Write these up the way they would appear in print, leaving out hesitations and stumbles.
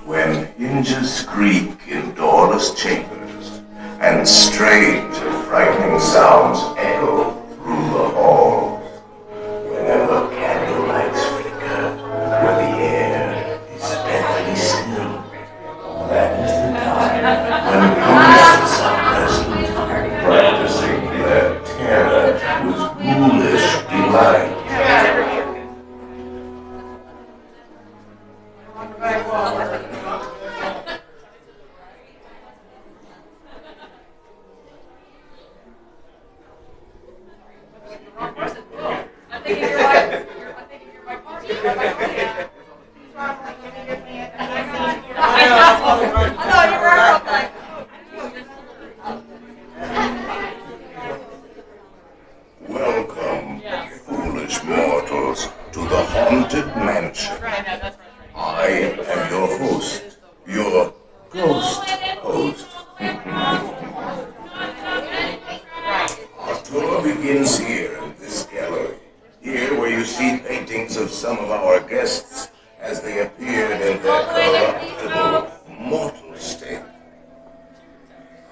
When hinges creak in doorless chambers, and strange and frightening sounds echo through the halls, whenever candlelights flicker, where the air is deathly still, that is the time when ghosts are present, practicing their terror with ghoulish delight. Welcome, foolish mortals, to the haunted mansion. I am your host, your ghost host. Our tour begins here in this gallery, here where you see paintings of some of our guests as they appeared in their corruptible, mortal state.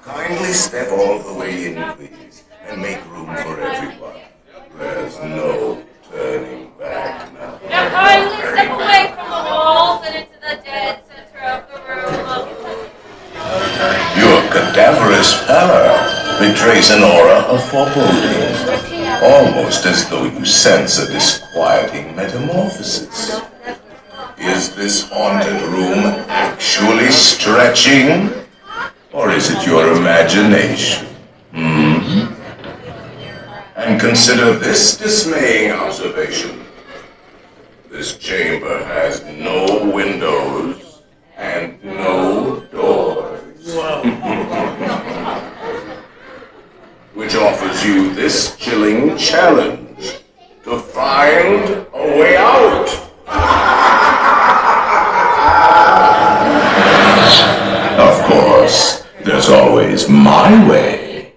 Kindly step all the way in, please, and make room for everyone. There's no turning back now. Now kindly step away from the walls and into the dead center of the room. Your cadaverous pallor betrays an aura of foreboding, almost as though you sense a disquieting metamorphosis. Is this haunted room actually stretching? Or is it your imagination? And consider this dismaying observation. This chamber has no windows and no doors. Which offers you this chilling challenge to find a way out. Of course, there's always my way.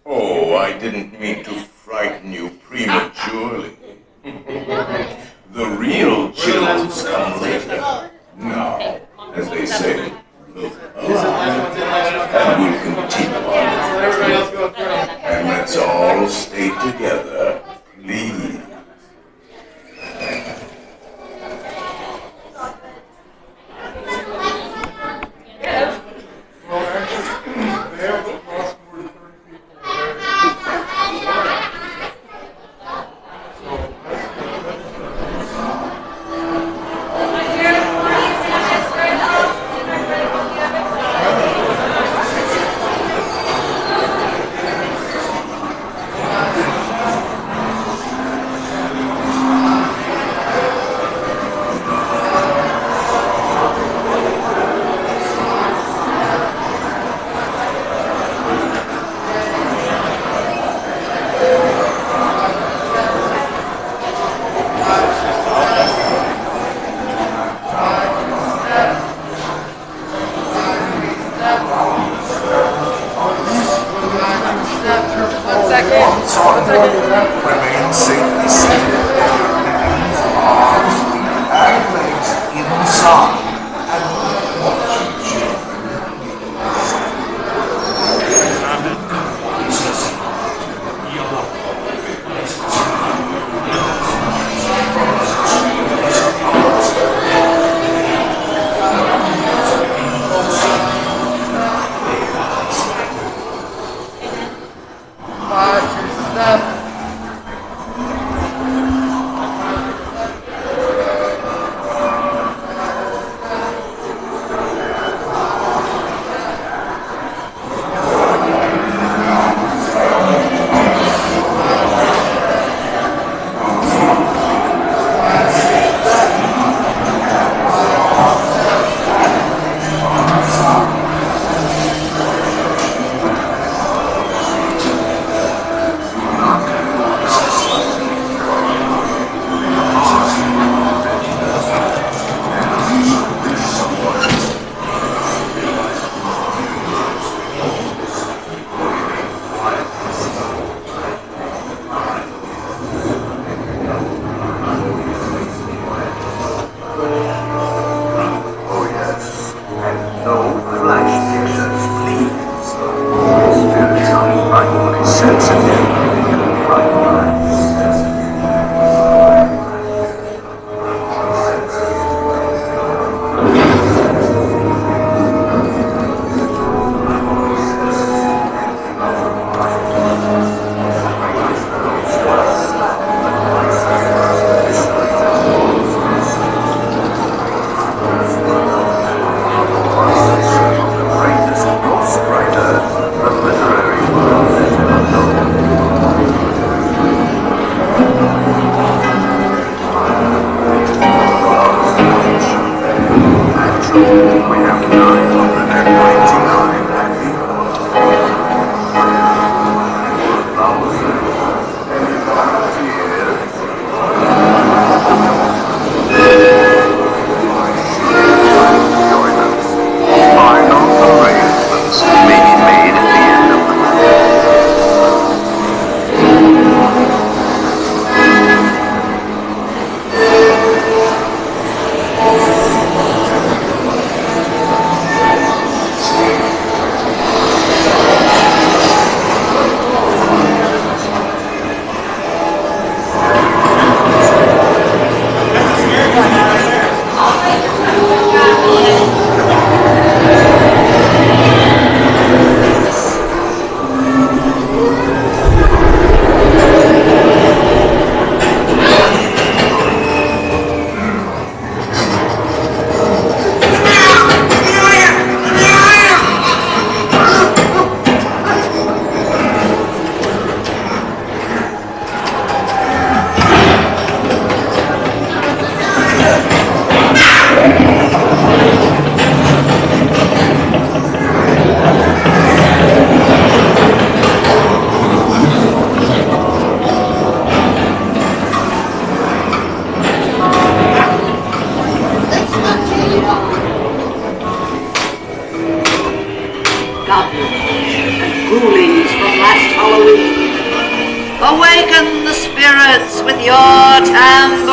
Oh, I didn't mean to frighten you prematurely. The real chills come later. Now, as they say, look alive, and we'll continue on. And let's all stay together, please.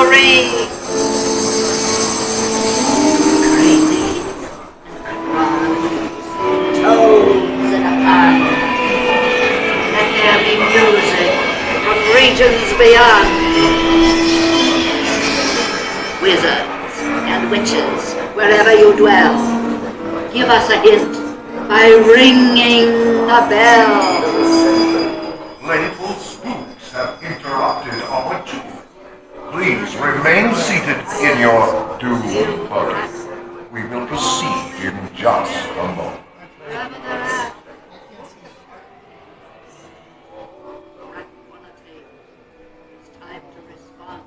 tambourine. Crazy and crawling, toads in a pan. Let there be music from regions beyond. Wizards and witches, wherever you dwell, give us a hint by ringing a bell. Playful spooks have interrupted our tour. Please remain seated in your doom buggy. We will proceed in just a moment. Wherever they're at. Right on a table. It's time to respond.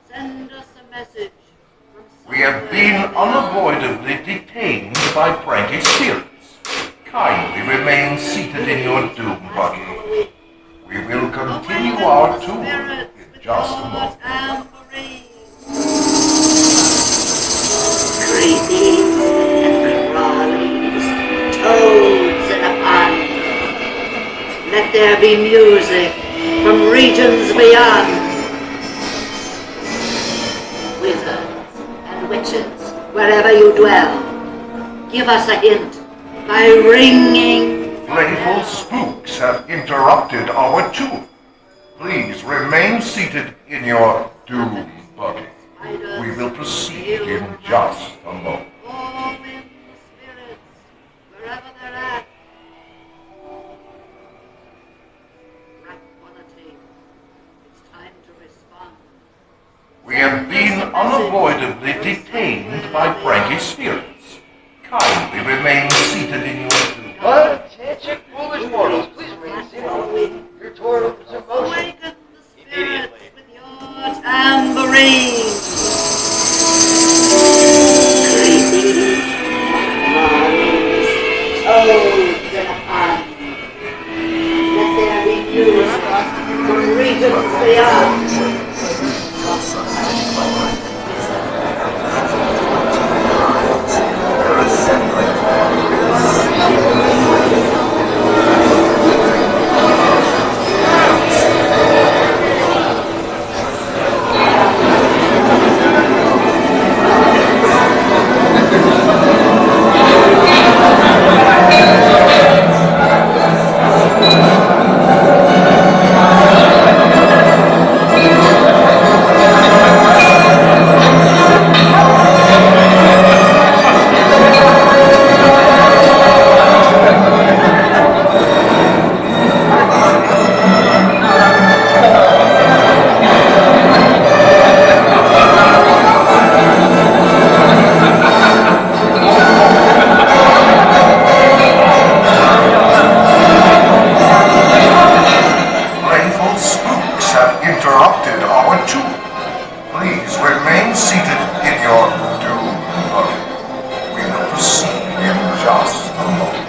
Send us a message from We have been unavoidably detained by pranky spirits. Kindly remain seated in your doom buggy. We will continue our tour in just a moment. Creepies and crawlies, toads in a pond. Let there be music from regions beyond. Wizards and witches, wherever you dwell, give us a hint by ringing. Playful spooks have interrupted our tour. Please remain seated in your doom buggy. We will proceed in just a moment. All in spirits, wherever they're at. Right on a table. It's time to respond. We have been unavoidably detained by pranky spirits. Kindly remain seated in your doom buggy. Attention, foolish mortals, please remain seated. Your tour is in motion. Awaken the spirits with your tambourine. Creepies, crawlies, toads in a pond. Let there be music from regions beyond. Interrupted our tour. Please remain seated in your doom buggy. We will proceed in just a moment.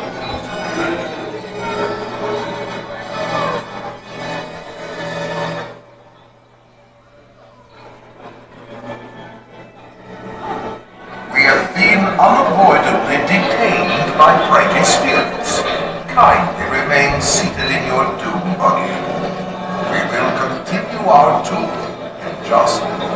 We have been unavoidably detained by pranky spirits. Kindly remain seated in your doom buggy. We will continue our tour in just a moment.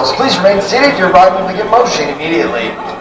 immortals, please remain seated. Your ride will begin motion immediately.